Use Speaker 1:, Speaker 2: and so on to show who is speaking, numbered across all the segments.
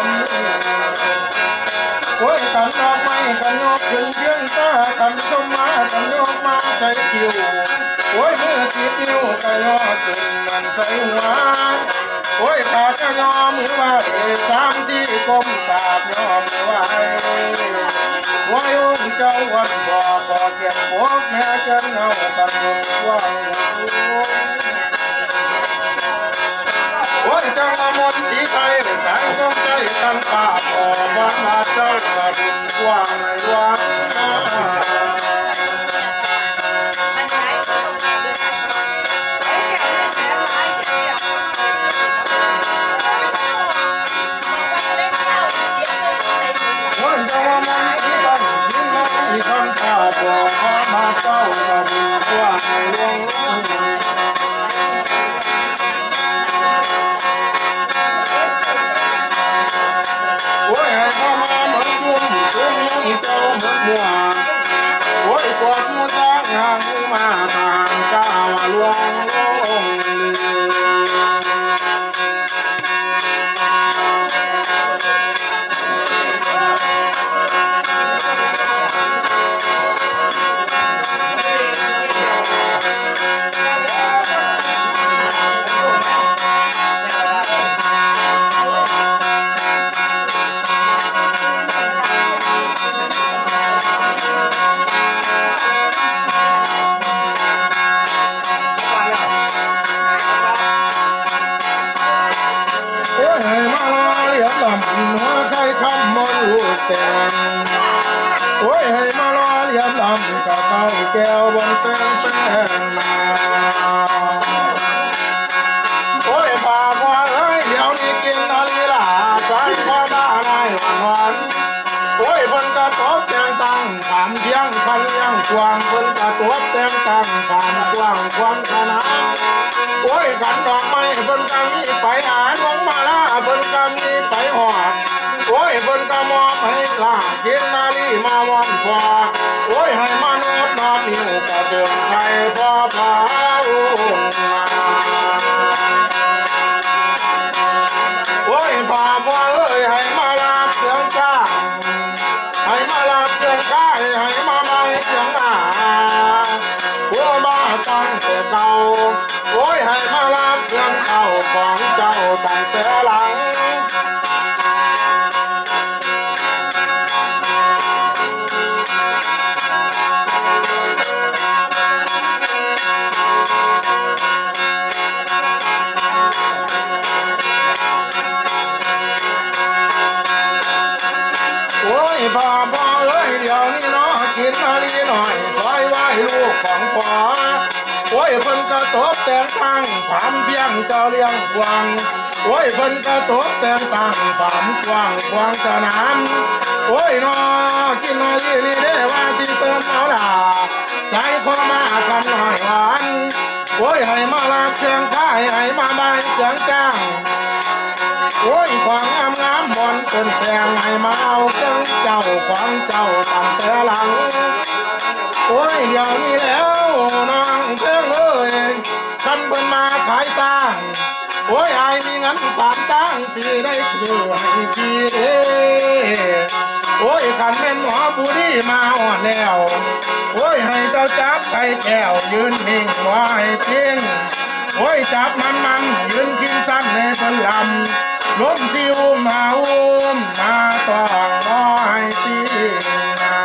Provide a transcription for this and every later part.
Speaker 1: มโอ้ยกันดอกไม้กันยกขึ้นเพียงตากันสมมากันยกมาใส่คิวโอ้ยมือ10 นิ้วก็ย่อขึ้นนั่นใส่หัวโอ้ยขาก็ย่อมือไหว3 ที่ก้มกราบย่อมือไหวว่าโยมเจ้าวันบอกก่อเกียรติพวกแม่เจ้าเงากันหมดว่าโอ้ยจังมามนตีไทยสายก้มใจกันป่าพอบ้านมาเจ้ากระบุญกว้างในวังโอ้ยจังมามนตีกันยิ้มมาอีกันป่าพอบ้านมาเจ้ากระบุญกว้างในวังโอ้ยให้พ่อมาเหมือนยุ่งช่วงนี้เจ้าเหมือนมัวโอ้ยกวาดมือสร้างงานมาทางก้าวลวงลงหัวใครคำมนลูกแต่งโอ้ยให้มาล้อเลียมลำกับเขาแก้วบนเต้นแป้งมาโอ้ยพาพ่อเอ้ยเดี๋ยวนี้กินนาลีลาใส่พ่อบ้าในวันโอ้ยเพิ่นกระตบแตงตังขามเที่ยงคันเลี้ยงกวางเพิ่นกระตบแตงตังขามกวางควางขนาโอ้ยกันดอกไม้เพิ่นก็มีไปหาหลวงมาลาเพิ่นก็มีไปหอดโอ้ยเพิ่นก็มอบให้ลาเขียนนาลีมาวอนกว่าโอ้ยให้มนุษย์น้อมนิ้วกระเตือนไทยพ่อพาโอ้ยพ่อพ่อเอ้ยให้มาลาเสียงจ้าให้มาลาเสียงก้าให้มาไม่เสียงหน้าผัวบ้าตั้งแต่เก่าโอ้ยให้มาลาเสียงเก่าของเจ้าตั้งแต่หลังพ่อพ่อเอ้ยเดี๋ยวนี้เนาะกินนาลีหน่อยซอยไว้ลูกของพ่อโอ้ยเพิ่นกระตบแต่งตั้งความเพียงเจ้าเลี้ยงกวางโอ้ยเพิ่นกระตบแต่งตั้งความกว้างควางสนามโอ้ยเนาะกินนาลีนี่เด้ว่าสิเสริมเอาล่ะใส่พ่อมาคำหน่อยหวานโอ้ยให้มาลากเชียงค่ายให้มาใบเสียงจ้างโอ้ยความงามงามบนเป็นแปลงให้มาเอาเครื่องเจ้าของเจ้าตั้งแต่หลังโอ้ยเดี๋ยวนี้แล้วน้องเพื่อนเอ้ยฉันเพิ่นมาขายสร้างโอ้ยไอ้มีเงิน3 ตังค์สิได้ซื้อให้ทีเด้โอ้ยขันเป็นหมอผู้ดีมาอ่อนแล้วโอ้ยให้เจ้าจับไก่แก้วยืนนิ่งว่าให้ทิ้งโอ้ยจับมันยืนกินสั้นในพลัมล้มสิอุ้มหาอุ้มมาต้องน้อยตีนา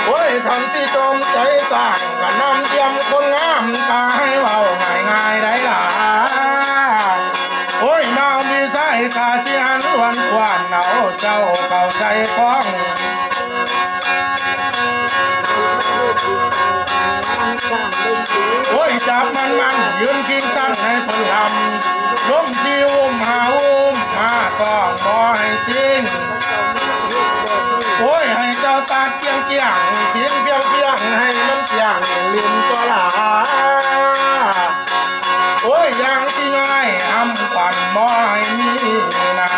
Speaker 1: โอ้ยคำที่จงใจสร้างกันน้ำเทียมคนงามตาให้เบาง่ายได้ล่ะโอ้ยน้องมีสายขาเสียนวันกวนเอาเจ้าเข้าใจคล้องโอ้ยจับมันยืนกินสั้นให้พลัมล้มสิอุ้มหาอุ้มมาต้องบ่ให้ทิ้งโอ้ยให้เจ้าตาเกียงเกียงเสียงเกียงเกียงให้มันเกียงลืมตัวหลาโอ้ยยังสิง่ายทำปั่นบ่ให้มีนา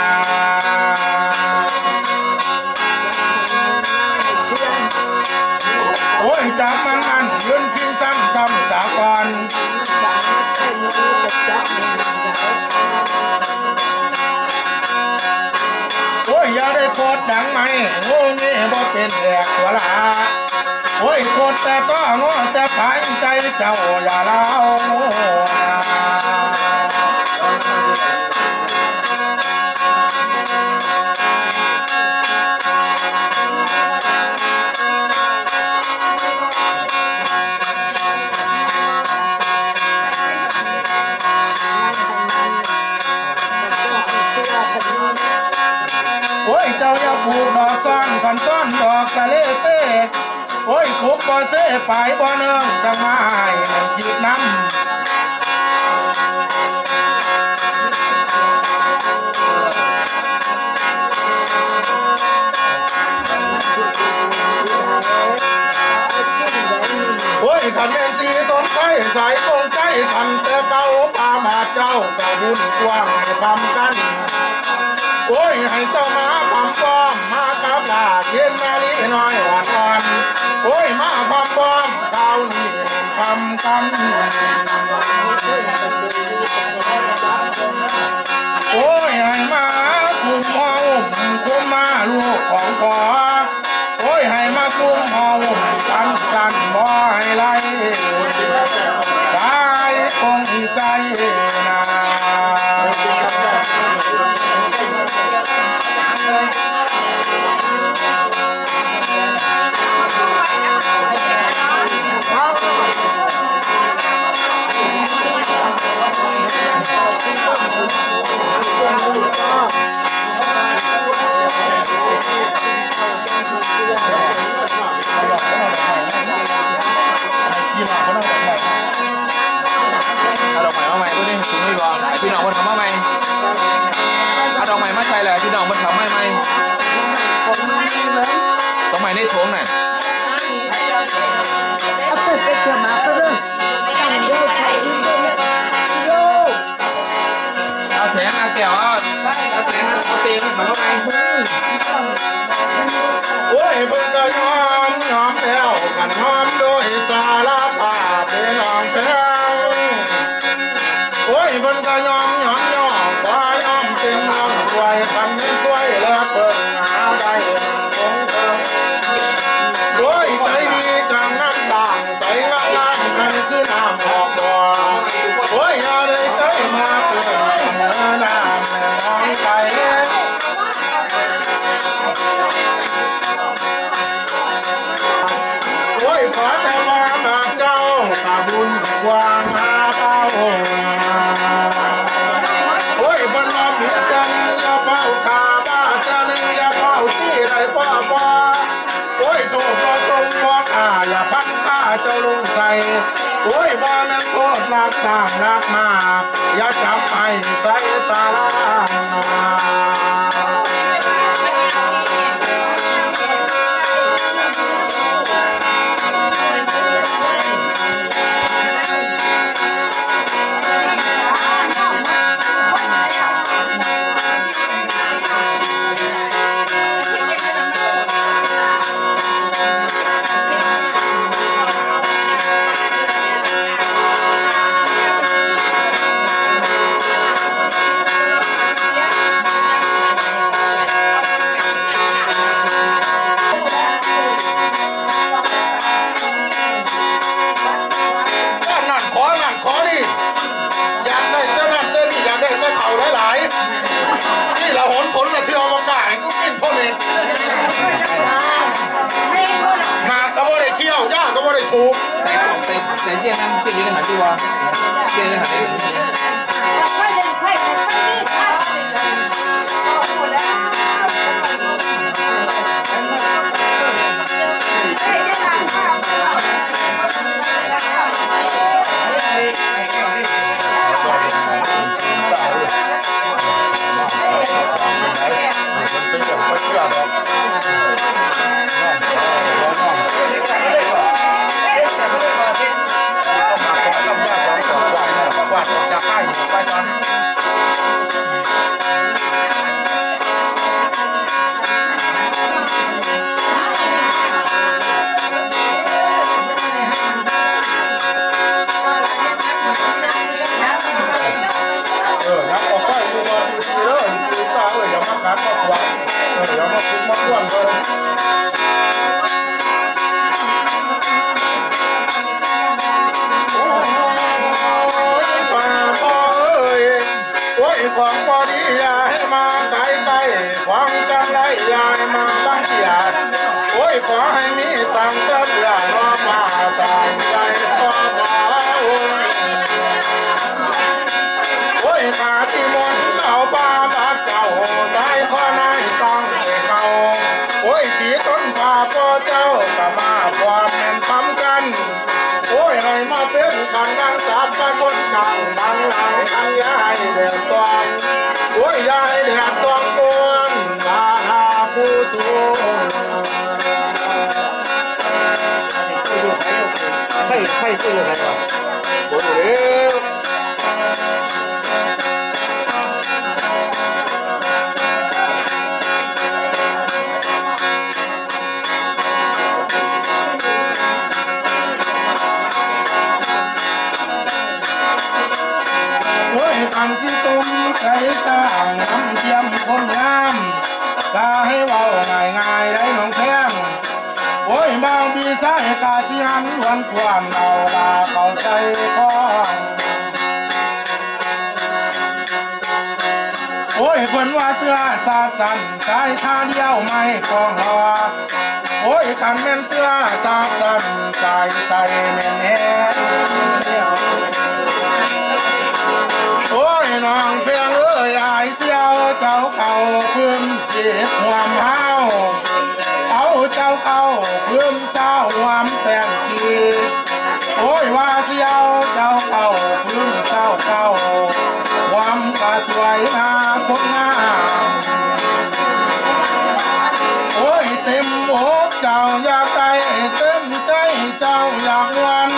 Speaker 1: โอ้ โอ้ยจับมันยืนกินซ้ำจากก่อนโอ้ยอย่าได้โคตรดังไหมงูนี่บ่เป็นแหลกตัวละโอ้ยโคตรแต่ก็งอแต่ภายใจเจ้าอย่าเล่าโอ้ยเจ้าอย่าปลูกดอกซ้อนขันซ้อนดอกทะเลเต้โอ้ยปลูกบ่เซ่ไปบ่เนืองจังมาให้มันคิดน้ำโอ้ยขันเป็นสีต้นไม้สายตรงใจขันแต่เก่าพามาเจ้าก็บุญกว้างให้ทำกันโอ้ยให้เจ้ามาความป้อมมากับลาเทียนนาลีน้อยอ่อนโอ้ยมาความป้อมข้าวนี่ทำกันโอ้ยให้มาคุมหอมคุมมาลูกของพ่อโอ้ยให้มาคุมหอมกันสั่นบ่ให้ไล่สายคงใจนา
Speaker 2: เอาดอกไม้มาใหม่ด้วยนี่คุณไม่บอกไอพี่น้องมันทำมาใหม่เอาดอกไม้มาใส่แหละพี่น้องมันทำใหม่ดอกไม้ในถุงน่ะเอาแสงเอาแก้วเอาแสงเอาเตียงมาเข้าไป
Speaker 1: โอ้ยเพิ่งก็ยอมแล้วกันยอมโดยสารภาพเป็นน้องแพงโอ้ยเพิ่งก็ยอมกว่ายอมเป็นน้องสวยคันสวยแล้วเพิ่งหาได้คงเพิ่งโอ้ยใจดีจังน้ำสางใส่งามกันคือน้ำออกบ่อโอ้ยอย่าได้ใจมาเกินเสมอน้ำน้องใจโอ้ยขอแต่ว่าบาเจ้าตาบุญกว้างหาเป้าโอ้ยบนมาผิดกันอย่าเป้าขาบ้าจะนึงอย่าเป้าที่ไรป้าโอ้ยโตก็ทรงบอกอย่าพันข้าเจ้าลงใส่โอ้ยบ้าแม่โคตรรักสร้างรักมากอย่าจับให้ใส่ตาลาขอนี่อยากได้เจ้านั่นเจ้านี่อยากได้เจ้าเขาหลายๆนี่เราหนผลกับที่อวกาศกูกินพ่อเองหากก็บ่ได้เคี่ยวย่าก็บ่ได้สูบ
Speaker 2: แต่เตี้ยนั่นเตี้ยยืนหันที่ว่าเตี้ยยืนหันที่
Speaker 1: ว่าจะใกล้ไปตอน เดี๋ยวมาคุกมาอ้วนเลยโอ้ยป่าพ่อเอ้ยโอ้ยของพอดีอย่าให้มาไกลไกลของจังไรอย่าให้มาบ้างเสียโอ้ยขอให้มีตังค์เตือนน้องมาสานใจพ่อโอ้ยขาที่มนเอาบ้าบัดเก่าสายข้อนายต้องเก่าโอ้ยสีต้นผ่าพ่อเจ้าก็มาความแม่นทำกันโอ้ยให้มาเป็นกันดังสาบมาคนกลางดังหลังอันยายเดือดตองโอ้ยยายเดือดตองกวนลาผู้สูงให้ตัวใครก่อนโอ้ยกันที่ตุ้มใจสร้างน้ำเทียมคนงามกาให้เว้าง่ายๆได้น้องแพงโอ้ยบางปีสายกาสิหันวันความเอาลาเข้าใจพ้องโอ้ยเพิ่นว่าเสื้อสาดสั่นสายท่าเดียวไม่คล้องหอโอ้ยกันแม่นเสื้อสาดสั่นสายใส่แม่นแน่โอ้ยน้องเพียงเอ้ยอายเสียวเจ้าเขาพื้นเสียความเฮาเอาเจ้าเขาพื้นเศร้าความแป้งกีโอ้ยว่าเสียวเจ้าเขาพื้นเศร้าเขาความก็สวยงามคนงามโอ้ยเต็มอกเจ้าอยากได้เต็มใจเจ้าอยากวัน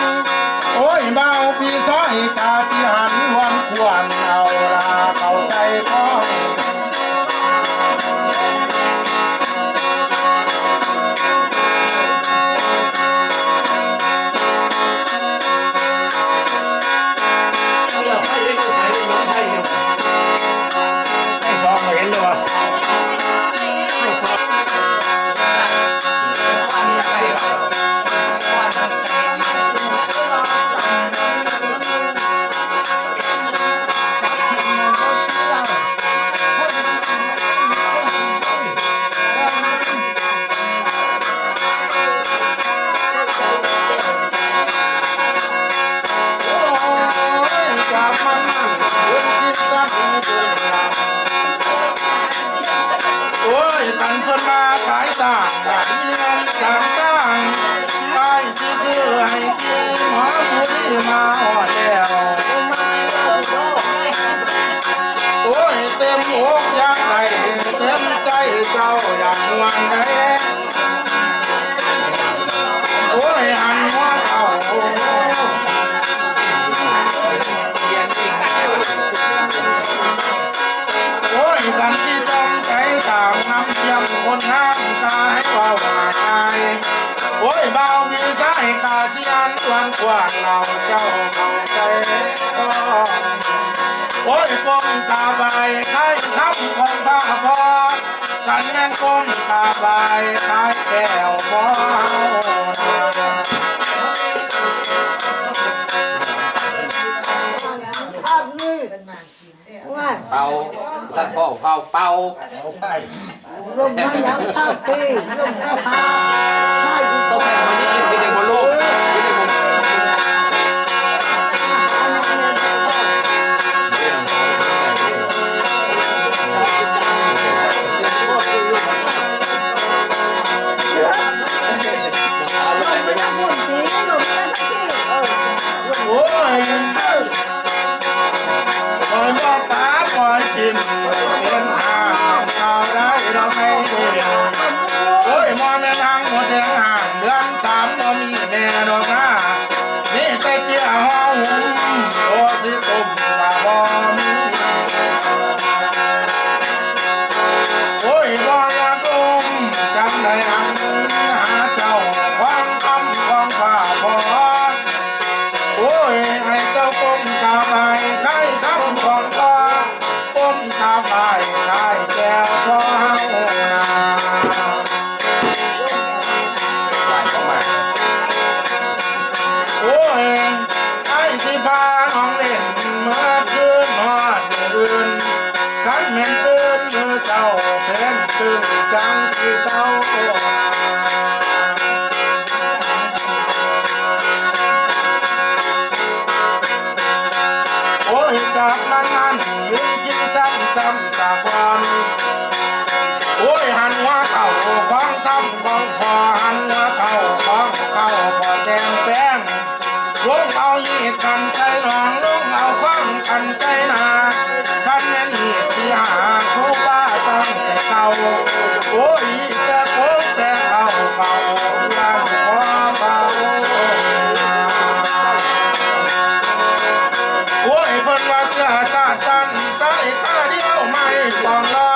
Speaker 1: โอ้ยเบาพี่สายกาสิหันวันควรเอาลาเข้าใส่ท้องโอ้ยกันเพิ่นมาขายต่างอยากมีเงินสั่งต่างไปซื้อให้กินหมอผู้ที่มาหอดแล้วโอ้ยเต็มอกอยากได้เต็มใจเจ้าอยากวันใดโอ้ยหันหัวเขาโอ้ยกันที่ต้องใจสามน้ำเทียมคนงามกาให้เบาหายโอ้ยเบามีสายกาเชียนวันกว่าเราเจ้าเอาใจโอ้ยก้มกาใบใครคำของบ้าพอกันแม่นก้มกาใบใครแก้วบ่
Speaker 2: เป่าท่านพ่อเป่าเป่า
Speaker 3: ลมมายังข้าวปีลมข้าวปลา
Speaker 2: ต้องแต่งวันนี้เป็นเด็กบนโลกเป็นเด็กบน
Speaker 1: โอ้ยปล่อยบ่ปลาปล่อยจิ้มเป็นหางเอาได้เราไม่ดูโอ้ยมองแม่ทางหมดแดงห่างเดือนสามก็มีแน่ดอกนะมีแต่เจ้าห้องโอ้สิตุ่มตาบ่มีโอ้ยบ่อยากลมจำได้หันหาเจ้าความคำความฝ่าพอโอ้ยให้เจ้าก้มกาใบใครคำของพ่อก้มกาใบใครแก้วพ่อเฮานา อ้ยไอ้สิพาน้องเล่นเมื่อคืนนอนอื่นขันแม่นตื่นมือเศร้าเพ่นตื่นจังสิเศร้าโอ้ยจากมันยืนกินซ้ำจากวันโอ้ยหันหัวเข่าของทำของพอหันหัวเข่าของเข่าพอแดงแป้งลุงเอาหีดกันใส่หนองลุงเอาคว้างกันใส่นาคันแม่นีที่หาคู่บ้าตั้งแต่เก่าโอ้ยแต่โค้งแต่เข่ายันพอเบาโอ้ยเพิ่นว่าเสื้อสาดจันใส่ข้าเดียวไม่ปองลา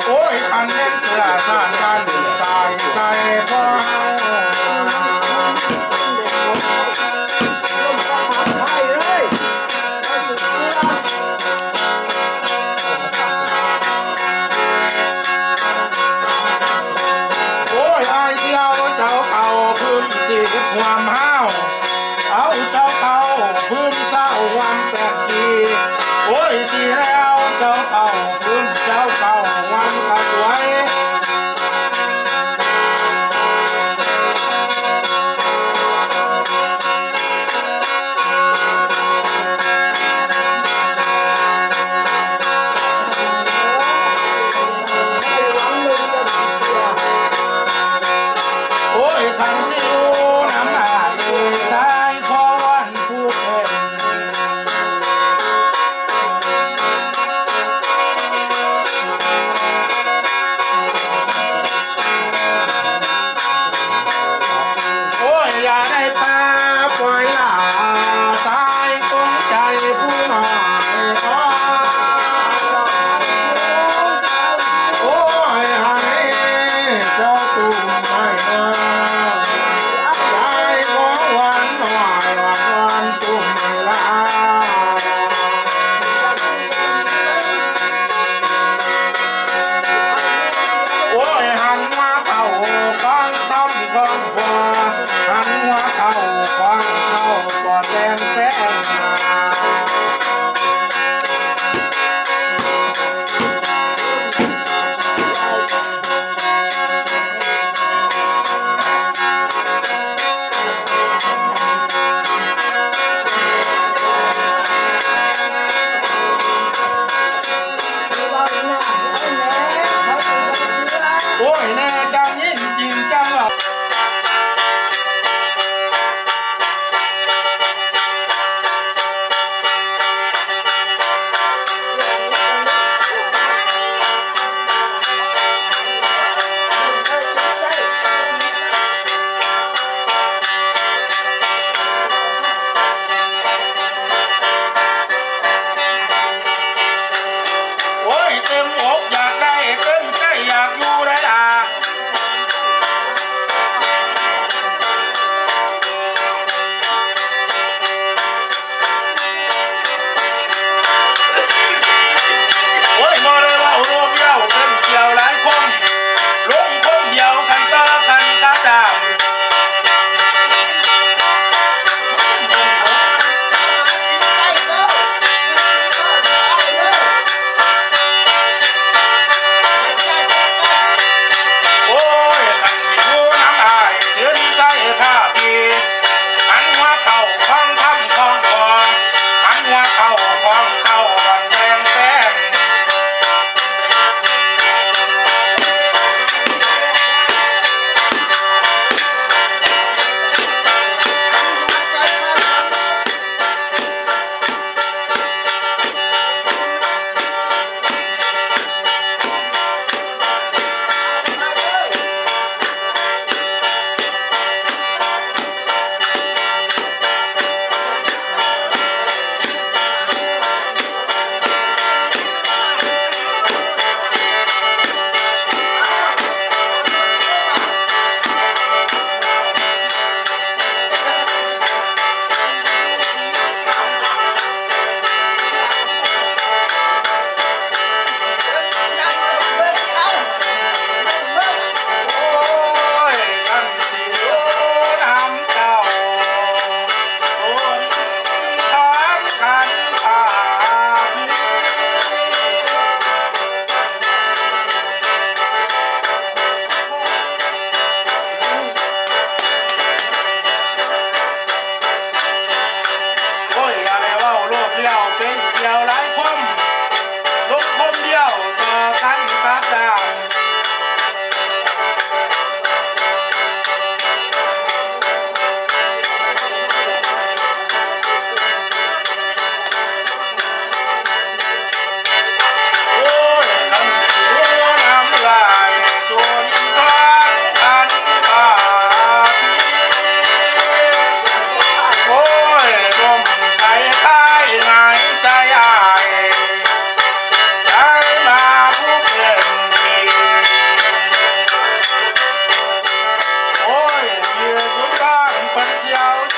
Speaker 1: โอ้ยคันเล่นเสื้อสาดจันใส่พอความห้าวเอาเจ้าเขาพื้นเศร้าวันแปดกีโอ้ยสิแล้วเจ้าเขาพื้นเจ้าเขาวันกระสวยโอ้ยขันสิวน้ำลาย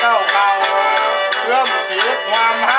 Speaker 1: เก้าเก่าเรื่องสีความหา